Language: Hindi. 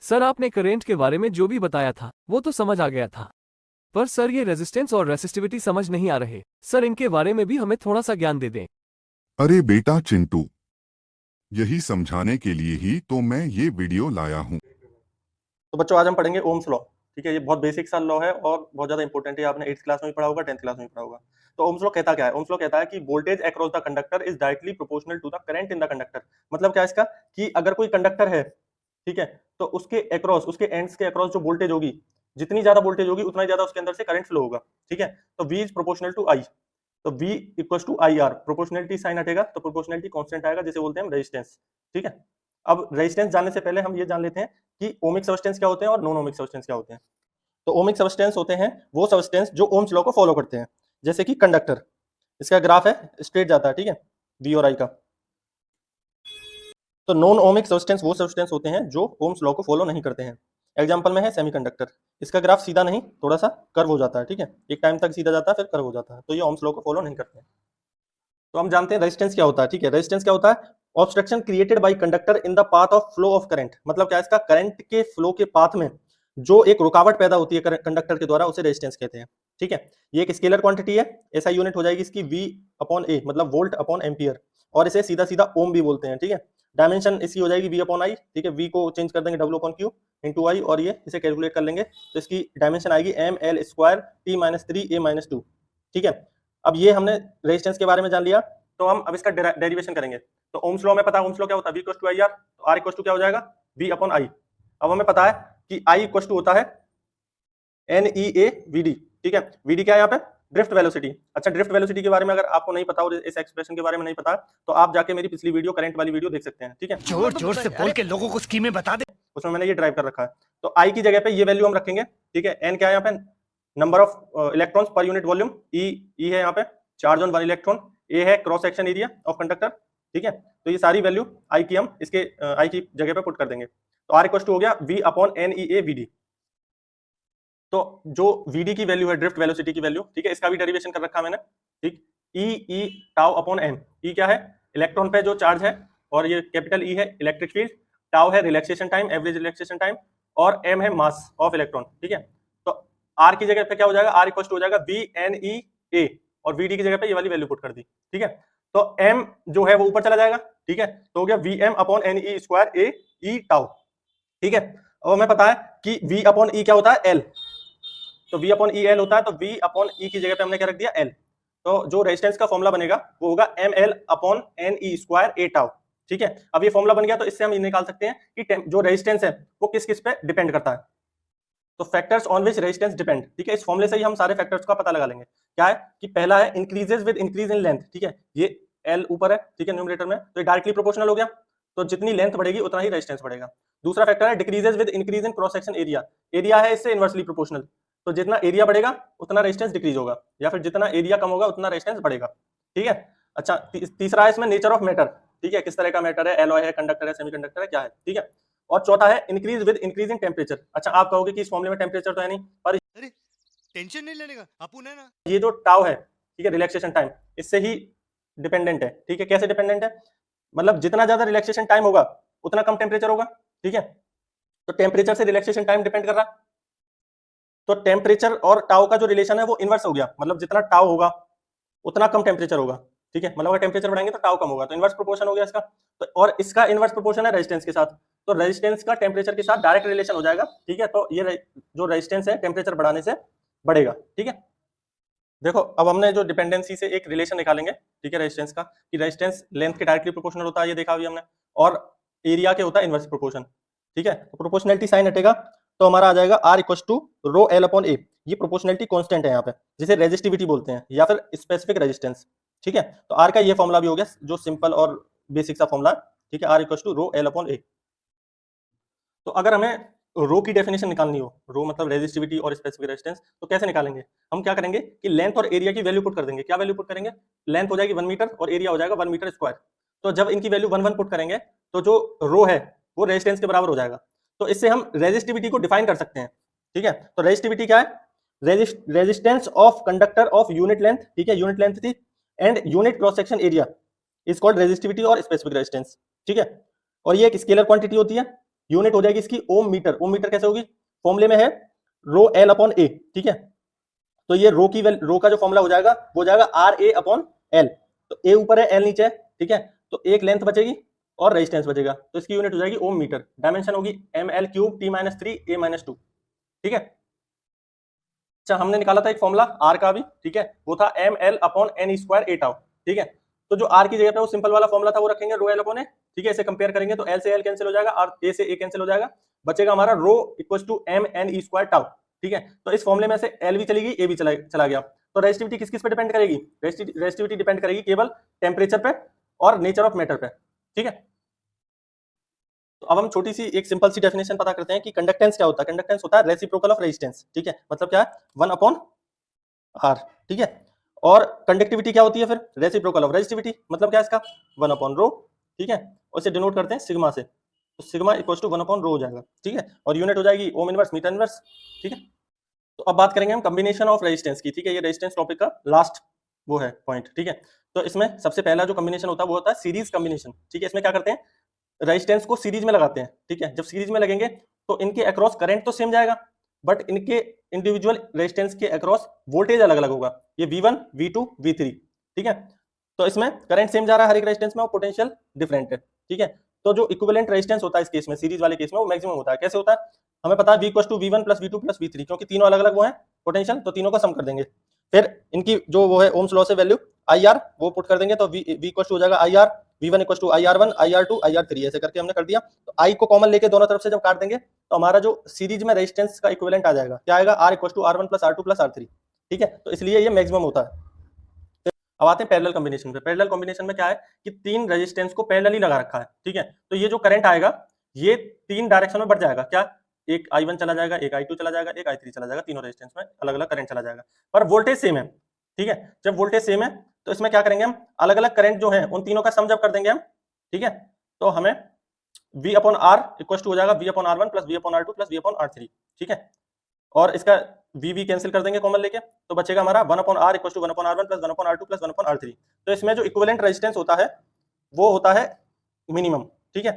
सर आपने करंट के बारे में जो भी बताया था वो तो समझ आ गया था, पर सर ये रेजिस्टेंस और रेसिस्टिविटी समझ नहीं आ रहे। सर इनके बारे में भी हमें थोड़ा सा ज्ञान दे दें। अरे बेटा चिंटू, यही समझाने के लिए ही तो मैं ये वीडियो लाया हूँ। तो बच्चों आज हम पढ़ेंगे ओम्स लॉ। ठीक है, ये बहुत बेसिक सा लॉ है और बहुत ज्यादा इंपॉर्टेंट है। आपने 8th क्लास में भी पढ़ा होगा, 10th क्लास में भी पढ़ा होगा। तो ओम्स लॉ कहता क्या है? ओम्स लॉ कहता है कि voltage across the conductor is directly proportional to the current in the conductor. मतलब क्या है इसका कि अगर कोई कंडक्टर है, ठीक है, तो उसके अक्रॉस, उसके एंड्स के अक्रॉस जो वोल्टेज होगी, जितनी ज्यादा वोल्टेज होगी उतना ही ज्यादा उसके अंदर से करंट फ्लो होगा। ठीक है, तो V is proportional to I, तो V equals to IR। Proportionality sign हटेगा तो प्रोपोर्शनलिटी कांस्टेंट आएगा, जिसे बोलते हैं हम रेजिस्टेंस। ठीक है, अब रेजिस्टेंस जानने से पहले हम ये जान लेते हैं कि ओमिक सब्सटेंस क्या होते हैं और नॉन ओमिक सब्सटेंस क्या होते हैं। तो ओमिक सब्सटेंस होते हैं वो सब्सटेंस जो ओम्स लॉ को फॉलो करते हैं, जैसे कि कंडक्टर। इसका ग्राफ है, स्ट्रेट जाता है, ठीक है, V और I का। तो नॉन ओमिक सब्सटेंस वो सब्सटेंस होते हैं जो ओम्स लॉ को फॉलो नहीं करते हैं। एग्जांपल में है सेमीकंडक्टर। इसका ग्राफ सीधा नहीं, थोड़ा सा कर्व हो जाता है। ठीक है, एक टाइम तक सीधा जाता है, फिर कर्व हो जाता है, तो ये ओम्स लॉ को फॉलो नहीं करते हैं। तो हम जानते हैं रेजिस्टेंस क्या होता है। ठीक है, रेजिस्टेंस क्या होता है? Obstruction created by conductor in the path of flow of current. मतलब क्या है इसका? करंट के फ्लो के पाथ में जो एक रुकावट पैदा होती है कंडक्टर के द्वारा, उसे रेजिस्टेंस कहते हैं। ठीक है, ये एक स्केलर क्वांटिटी है। ऐसा यूनिट हो जाएगी इसकी V अपॉन A, मतलब वोल्ट अपॉन एम्पियर, और इसे सीधा सीधा ओम भी बोलते हैं। ठीक है, डायमेंशन इसकी हो जाएगी V अपॉन I। ठीक है, V को चेंज कर देंगे W upon Q into I, और ये इसे कैलकुलेट कर लेंगे तो इसकी डायमेंशन आएगी ML स्क्वायर T-3A-2। ठीक है, अब ये हमने रेजिस्टेंस के बारे में जान लिया, तो हम अब इसका डेरिवेशन करेंगे। तो ओम्स लॉ में पता है ओम्स लॉ क्या होता है? V इक्वल्स टू IR, तो R इक्वल्स टू क्या हो जाएगा? V upon I। अब हमें पता है कि I इक्वल्स टू होता है NEA/VD। ठीक है, VD क्या है यहाँ पे? Drift velocity. अच्छा, ड्रिफ्ट वेलोसिटी के बारे में अगर आपको नहीं पता और इस एक्सप्रेशन के बारे में नहीं पता, तो आप जाके मेरी पिछली वीडियो, करंट वाली वीडियो देख सकते हैं। ठीक है, जोर जोर से बोल के लोगों को स्कीमें बता दे। उसमें मैंने ये ड्राइव कर रखा है। तो I की जगह पे ये वैल्यू हम रखेंगे। ठीक है, N क्या है यहाँ पे? Number of electrons per unit volume. E है यहाँ पे चार्ज ऑन 1 इलेक्ट्रॉन। A है cross section area of conductor. ठीक है, तो ये सारी वैल्यू I की हम इसके I की जगह पे पुट कर देंगे। तो R इक्वल टू हो गया V अपॉन NEA/VD। तो जो VD की वैल्यू है, ड्रिफ्ट वेलोसिटी की वैल्यू, ठीक है, इसका भी डेरिवेशन कर रखा मैंने। ठीक, E tau upon M। E क्या है? इलेक्ट्रॉन पे जो चार्ज है, और ये कैपिटल E है इलेक्ट्रिक फील्ड, टाउ है relaxation time, average relaxation time, और M है मास ऑफ इलेक्ट्रॉन। ठीक है, तो R की जगह पे क्या हो जाएगा? R इक्वल टू हो जाएगा VNEA, और VD की जगह पे ये वाली वैल्यू पुट कर दी। ठीक है, तो M जो है वो ऊपर चला जाएगा। ठीक है, तो हो गया VM upon NE square A E tau. ठीक है, अब हमें पता है कि V अपॉन E क्या होता है? L। तो V अपॉन E L होता है, तो V अपॉन E की जगह पे हमने क्या रख दिया? L। तो जो रेजिस्टेंस का फॉर्मूला बनेगा वो होगा ML upon NE square A tau. ठीक है, अब ये फॉर्मूला बन गया, तो इससे हम ये निकाल सकते हैं कि जो रेजिस्टेंस है वो किस किस पे डिपेंड करता है। तो factors on which resistance depend. ठीक है, इस फॉर्मूले से ही हम सारे फैक्टर्स का पता लगा लेंगे। क्या है कि पहला है increases with increase in length. ठीक है, ये L ऊपर है, ठीक है, न्यूमरेटर में, तो ये डायरेक्टली प्रोपोर्शनल हो गया, तो जितनी लेंथ बढ़ेगी उतना ही रेजिस्टेंस बढ़ेगा। दूसरा फैक्टर है decreases with increase in cross section area. Area है इससे इनवर्सली प्रोपोर्शनल, तो जितना एरिया बढ़ेगा उतना रेजिस्टेंस डिक्रीज होगा, या फिर जितना एरिया कम होगा उतना रेजिस्टेंस बढ़ेगा। ठीक है, अच्छा, तीसरा है इसमें नेचर ऑफ मैटर। ठीक है, किस तरह का मैटर है, एलॉय है, कंडक्टर है, सेमीकंडक्टर है, क्या है। ठीक है, और चौथा है increase with increase in temperature. अच्छा, आप कहोगे कि इस फॉर्मूले में टेम्परेचर तो है नहीं, पर अरे टेंशन नहीं लेने का, अपुन है ना। ये जो टाउ है, ठीक है, रिलैक्सेशन टाइम, इससे ही डिपेंडेंट है। ठीक है, कैसे डिपेंडेंट है? मतलब जितना ज्यादा रिलैक्सेशन टाइम होगा उतना कम टेम्परेचर होगा। ठीक है, तो टेम्परेचर से रिलैक्सेशन टाइम डिपेंड कर रहा है, तो टेम्परेचर और टाउ का जो रिलेशन है वो इनवर्स हो गया। मतलब जितना टाउ होगा उतना कम टेम्परेचर होगा। ठीक है, मतलब अगर टेम्परेचर बढ़ाएंगे तो टाउ कम होगा, तो इनवर्स प्रोपोर्शन हो गया इसका। तो और इसका इनवर्स प्रोपोर्शन है रेजिस्टेंस के साथ, तो रेजिस्टेंस का टेम्परेचर के साथ डायरेक्ट रिलेशन हो जाएगा। ठीक है, तो ये जो रेजिस्टेंस है टेम्परेचर बढ़ाने से बढ़ेगा। ठीक है, देखो अब हमने जो डिपेंडेंसी से एक रिलेशन निकालेंगे, ठीक है, रेजिस्टेंस का, कि रेजिस्टेंस लेंथ के डायरेक्टली प्रोपोर्शनल होता है, ये देखा अभी हमने, और एरिया के होता है इनवर्स प्रोपोर्शन। ठीक है, तो प्रोपोर्शनलिटी साइन हटेगा, तो हमारा आ जाएगा R equal to rho L upon A। ये प्रोपोर्शनलिटी कांस्टेंट है यहाँ पे, जिसे रेजिस्टिविटी बोलते हैं या फिर स्पेसिफिक रेजिस्टेंस। ठीक है, तो R का ये फॉर्मूला भी हो गया जो सिंपल और बेसिक सा फॉर्मूला। ठीक है, R equal to rho L upon A। तो अगर हमें रो की डेफिनेशन निकालनी हो, रो मतलब रेजिस्टिविटी और स्पेसिफिक रेजिस्टेंस, तो कैसे निकालेंगे? हम क्या करेंगे कि लेंथ और एरिया की वैल्यू पुट कर देंगे। क्या वैल्यू पुट करेंगे? लेंथ हो जाएगी 1 मीटर और एरिया हो जाएगा 1 मीटर स्क्वायर। तो जब इनकी वैल्यू 1 1 पुट करेंगे तो जो रो है वो रेजिस्टेंस के बराबर हो जाएगा। तो इससे हम रेजिस्टिविटी को डिफाइन कर सकते हैं। ठीक है, तो रेजिस्टिविटी क्या है? Resistance of conductor of unit length, ठीक है, यूनिट लेंथ थी, and unit cross section area is called resistivity और स्पेसिफिक रेजिस्टेंस। ठीक है, और ये एक स्केलर क्वांटिटी होती है। यूनिट हो जाएगी इसकी ओम मीटर। ओम मीटर कैसे होगी, फॉर्मूले में है रो एल अपॉन ए, ठीक है। तो ये रो का जो फॉर्मूला हो जाएगा वो जाएगा आर ए अपॉन एल। तो ए ऊपर है, एल नीचे है, ठीक है। तो एक लेंथ बचेगी और रेजिस्टेंस बचेगा, तो इसकी यूनिट हो जाएगी ओम मीटर। डायमेंशन होगी M L cube T minus 3 A minus 2, ठीक है। अच्छा, हमने निकाला था एक फॉर्मूला आर का भी, ठीक है, वो था M L upon N square A tau, ठीक है। तो जो आर की जगह पे वो सिंपल वाला फॉर्मूला था वो रखेंगे, रो एल अपॉन ए, ठीक है। इसे कंपेयर करेंगे तो एल से एल कैंसिल हो जाएगा और ए से ए कैंसिल हो जाएगा, बचेगा हमारा rho equal to M N square tau, ठीक है। तो इस फॉर्मूले में से एल भी चली गई, ए भी चला गया। तो रेजिस्टिविटी किस किस पे डिपेंड करेगी, रेजिस्टिविटी डिपेंड करेगी केवल टेम्परेचर पे और नेचर ऑफ मैटर पे, ठीक है। तो अब हम छोटी सी एक सिंपल सी डेफिनेशन पता करते हैं कि कंडक्टेंस क्या होता है। कंडक्टेंस होता है रेसिप्रोकल ऑफ रेजिस्टेंस, ठीक है। मतलब क्या है, 1 अपॉन आर, ठीक है। और कंडक्टिविटी क्या होती है फिर, रेसिप्रोकल ऑफ रेजिस्टिविटी, मतलब क्या है इसका, 1 अपॉन रो, ठीक है। और इसे डिनोट करते हैं सिग्मा से, तो sigma equals to 1 upon rho हो जाएगा, ठीक है। और यूनिट हो जाएगी ओम इनवर्स मीटर इनवर्स, ठीक है। तो अब बात करेंगे हम कॉम्बिनेशन ऑफ रेजिस्टेंस की, ठीक है। ये रेजिस्टेंस टॉपिक का लास्ट वो है पॉइंट, ठीक है। तो इसमें सबसे पहला जो कॉम्बिनेशन होता है वो होता है सीरीज कॉम्बिनेशन, ठीक है। इसमें क्या करते हैं, रेजिस्टेंस को सीरीज में लगाते हैं, ठीक है। जब सीरीज में लगेंगे तो इनके अक्रॉस करंट तो सेम जाएगा, बट इनके इंडिविजुअल रेजिस्टेंस के अक्रॉस वोल्टेज अलग अलग होगा, ये V1 V2 V3, ठीक है। तो इसमें करंट सेम जा रहा है हर एक रेजिस्टेंस में और पोटेंशियल डिफरेंट है, ठीक है। तो जो इक्विवेलेंट रेजिस्टेंस होता है इस केस में, सीरीज वाले केस में, वो मैक्सिमम होता है। कैसे होता है, हमें पता है V equals to V1 plus V2 plus V3, क्योंकि तीनों अलग अलग वो है पोटेंशियल, तो तीनों का सम कर देंगे। फिर इनकी जो वो है ओम्स लॉ से वैल्यू IR वो पुट कर देंगे, तो V इक्वल्स टू हो जाएगा IR V1 equals to IR1 IR2 IR3, ऐसे करके हमने कर दिया। तो I को कॉमन लेके दोनों तरफ से जब काट देंगे तो हमारा जो सीरीज में रेजिस्टेंस का इक्विवेलेंट आ जाएगा, क्या आएगा, R equals to R1 plus R2 plus R3, ठीक है। तो इसलिए ये मैक्सिमम होता है। अब आते हैं पैरेलल कॉम्बिनेशन पे। पैरेलल कॉम्बिनेशन में क्या है कि तीन रेजिस्टेंस को पैरेलली लगा रखा है, ठीक है। तो ये जो करंट आएगा ये तीन डायरेक्शन में बढ़ जाएगा, क्या, एक I1 चला जाएगा, एक I2 चला जाएगा, एक I3 चला जाएगा, तीनों रेजिस्टेंस में अलग अलग करंट चला जाएगा, पर वोल्टेज सेम है, ठीक है। जब वोल्टेज सेम है तो इसमें क्या करेंगे हम, अलग अलग करंट जो है उन तीनों का सम जब कर देंगे हम, ठीक है, तो हमें V upon R equal to हो जाएगा V upon R1 plus V upon R2 plus V upon R3, ठीक है। और इसका V कैंसिल कर देंगे कॉमन लेके, तो बचेगा हमारा 1 upon R equal to 1 upon R1 plus 1 upon R2 plus 1 upon R3। तो इसमें जो इक्विवेलेंट रेजिस्टेंस होता है वो होता है मिनिमम, ठीक है।